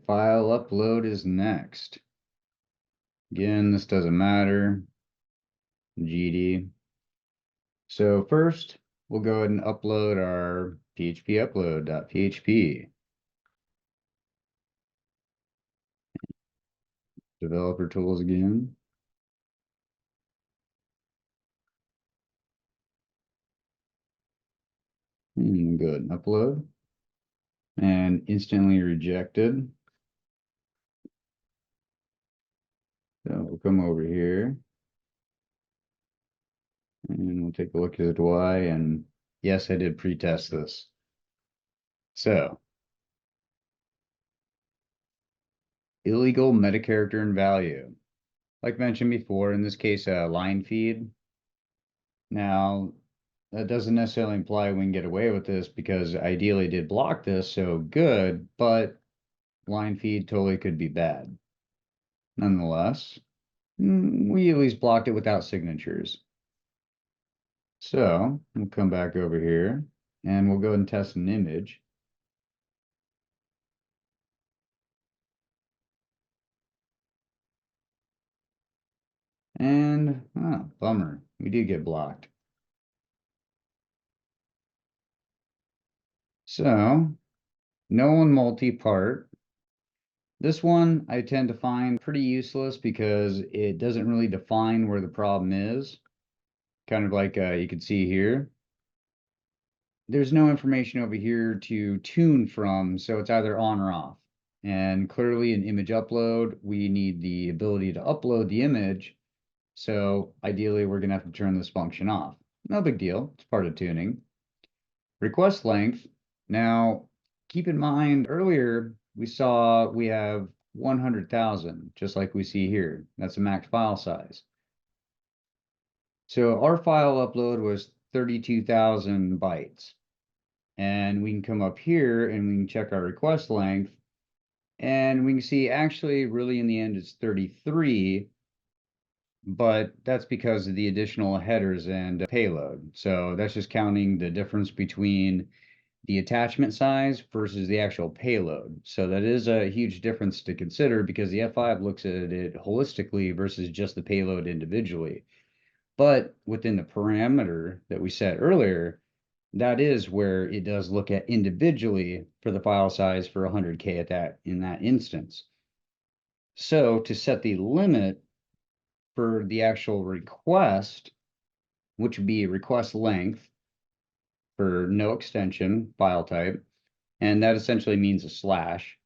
file upload is next. Again, this doesn't matter. GD. So first, we'll go ahead and upload our PHP upload.php. Developer tools again. And go ahead and upload. And instantly rejected. So we'll come over here. And we'll take a look at why. And yes, I did pre-test this. So, illegal meta character and value. Like mentioned before, in this case, a line feed. Now, that doesn't necessarily imply we can get away with this because ideally did block this, so good, but line feed totally could be bad. Nonetheless, we at least blocked it without signatures. So we'll come back over here and we'll go ahead and test an image. And, oh, bummer, we did get blocked. So, known multi-part. This one I tend to find pretty useless because it doesn't really define where the problem is. Kind of like you can see here. There's no information over here to tune from, so it's either on or off. And clearly an image upload, we need the ability to upload the image. So ideally we're gonna have to turn this function off. No big deal, it's part of tuning. Request length. Now, keep in mind earlier we saw we have 100,000, just like we see here. That's a max file size. So our file upload was 32,000 bytes. And we can come up here and we can check our request length. And we can see actually really in the end it's 33, but that's because of the additional headers and payload. So that's just counting the difference between the attachment size versus the actual payload. So that is a huge difference to consider because the F5 looks at it holistically versus just the payload individually. But within the parameter that we set earlier, that is where it does look at individually for the file size for 100K in that instance. So to set the limit for the actual request, which would be request length for no extension file type, and that essentially means a slash,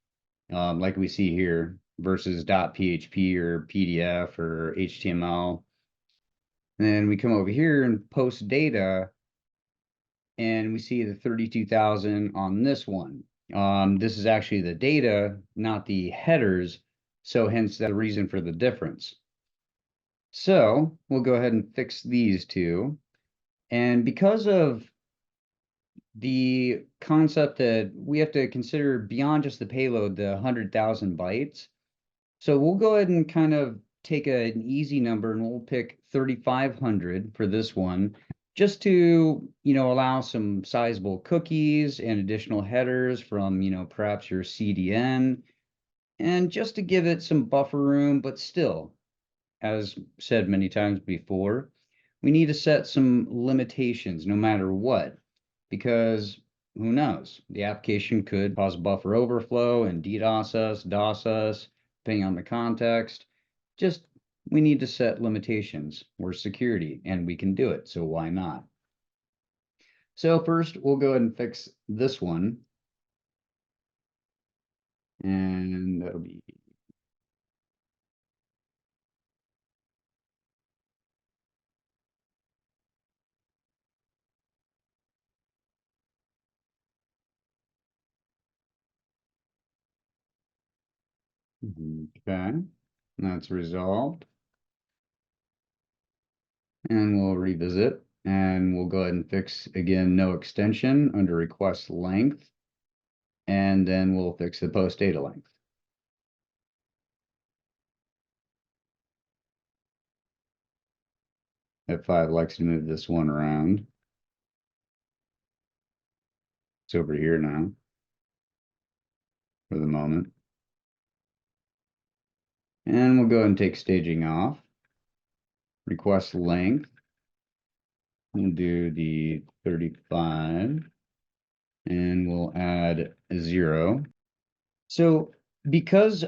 like we see here, versus .php or PDF or HTML. And then we come over here and post data, and we see the 32,000 on this one. This is actually the data, not the headers, so hence the reason for the difference. So we'll go ahead and fix these two. And because of the concept that we have to consider beyond just the payload, the 100,000 bytes. So we'll go ahead and kind of take an easy number and we'll pick 3,500 for this one, just to, allow some sizable cookies and additional headers from, perhaps your CDN, and just to give it some buffer room, but still, as said many times before, we need to set some limitations no matter what. Because who knows, the application could cause buffer overflow and DDoS us, depending on the context. Just, we need to set limitations. We're security and we can do it, so why not? So first, we'll go ahead and fix this one. And that'll be okay. That's resolved. And we'll revisit and we'll go ahead and fix again no extension under request length. And then we'll fix the post data length. F5 likes to move this one around. It's over here now for the moment. And we'll go ahead and take staging off. Request length. We'll do the 35 and we'll add 0. So because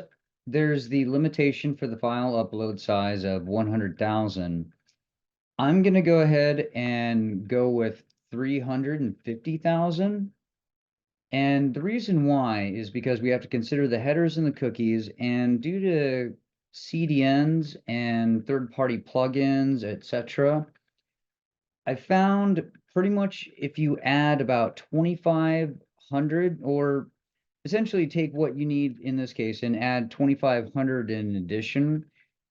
there's the limitation for the file upload size of 100,000, I'm going to go ahead and go with 350,000. And the reason why is because we have to consider the headers and the cookies, and due to CDNs and third-party plugins, etc., I found pretty much if you add about 2,500, or essentially take what you need in this case and add 2,500 in addition,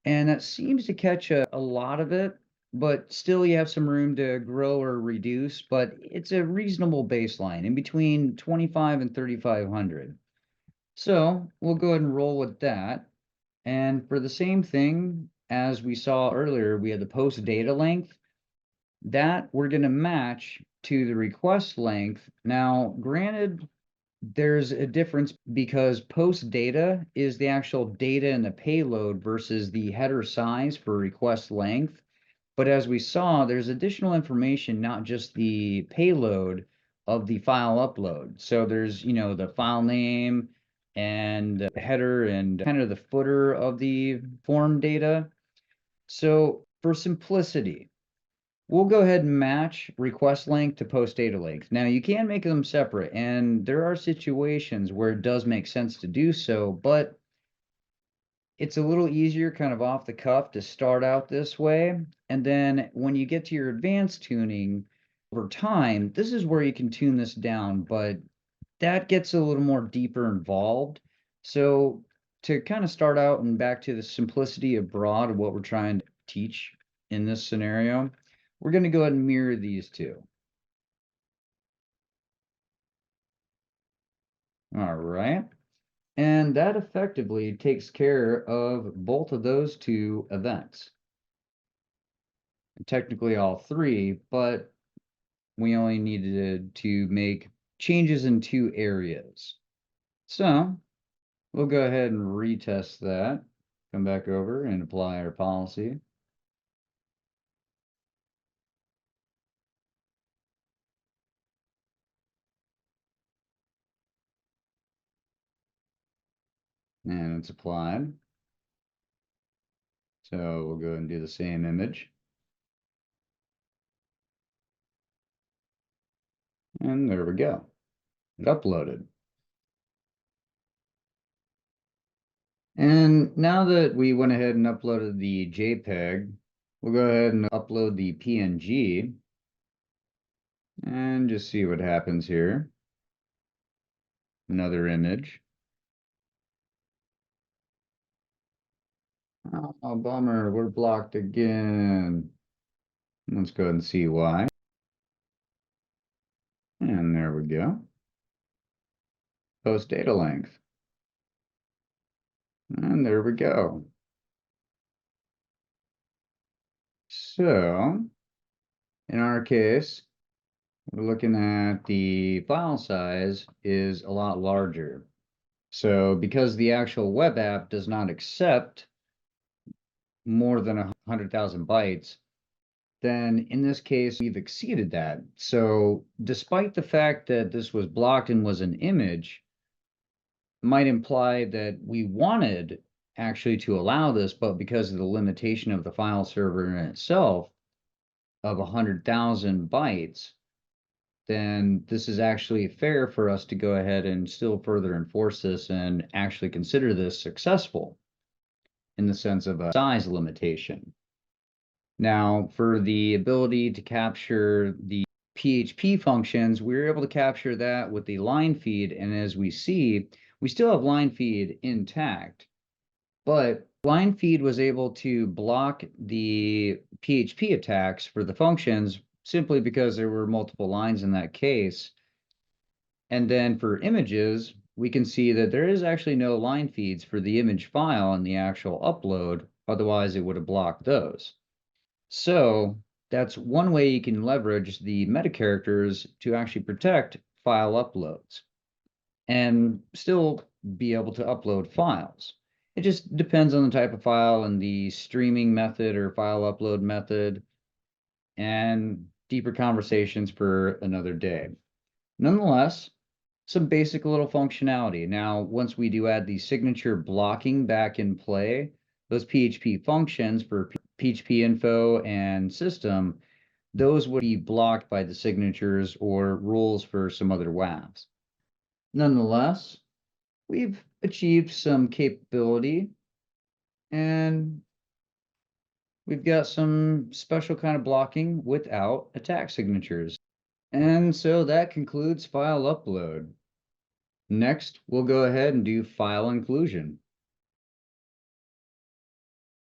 and that seems to catch a lot of it, but still you have some room to grow or reduce, but it's a reasonable baseline in between 25 and 3,500. So we'll go ahead and roll with that. And for the same thing as we saw earlier, we had the post data length that we're going to match to the request length. Now, granted, there's a difference because post data is the actual data in the payload versus the header size for request length. But as we saw, there's additional information, not just the payload of the file upload. So there's, the file name and the header and kind of the footer of the form data. So for simplicity, we'll go ahead and match request length to post data length. Now you can make them separate, and there are situations where it does make sense to do so, but it's a little easier kind of off the cuff to start out this way. And then when you get to your advanced tuning over time, this is where you can tune this down, but that gets a little more deeper involved. So to kind of start out and back to the simplicity of broad of what we're trying to teach in this scenario, we're going to go ahead and mirror these two. All right. And that effectively takes care of both of those two events. Technically all three, but we only needed to make changes in 2 areas. So we'll go ahead and retest that. Come back over and apply our policy. And it's applied. So we'll go and do the same image. And there we go. It uploaded. And now that we went ahead and uploaded the JPEG, we'll go ahead and upload the PNG and just see what happens here. Another image. Oh, bummer, we're blocked again. Let's go ahead and see why. And there we go. Post data length. And there we go. So, in our case, we're looking at the file size is a lot larger. So, because the actual web app does not accept more than 100,000 bytes, then in this case, we've exceeded that. So despite the fact that this was blocked and was an image, might imply that we wanted actually to allow this, but because of the limitation of the file server in itself of 100,000 bytes, then this is actually fair for us to go ahead and still further enforce this and actually consider this successful in the sense of a size limitation. Now, for the ability to capture the PHP functions, we were able to capture that with the line feed. And as we see, we still have line feed intact, but line feed was able to block the PHP attacks for the functions simply because there were multiple lines in that case. And then for images, we can see that there is actually no line feeds for the image file in the actual upload. Otherwise, it would have blocked those. So that's one way you can leverage the meta characters to actually protect file uploads and still be able to upload files. It just depends on the type of file and the streaming method or file upload method, and deeper conversations for another day. Nonetheless, some basic little functionality. Now, once we do add the signature blocking back in play, those PHP functions for PHP info and system, those would be blocked by the signatures or rules for some other WAFs. Nonetheless, we've achieved some capability, and we've got some special kind of blocking without attack signatures. And so that concludes file upload. Next, we'll go ahead and do file inclusion.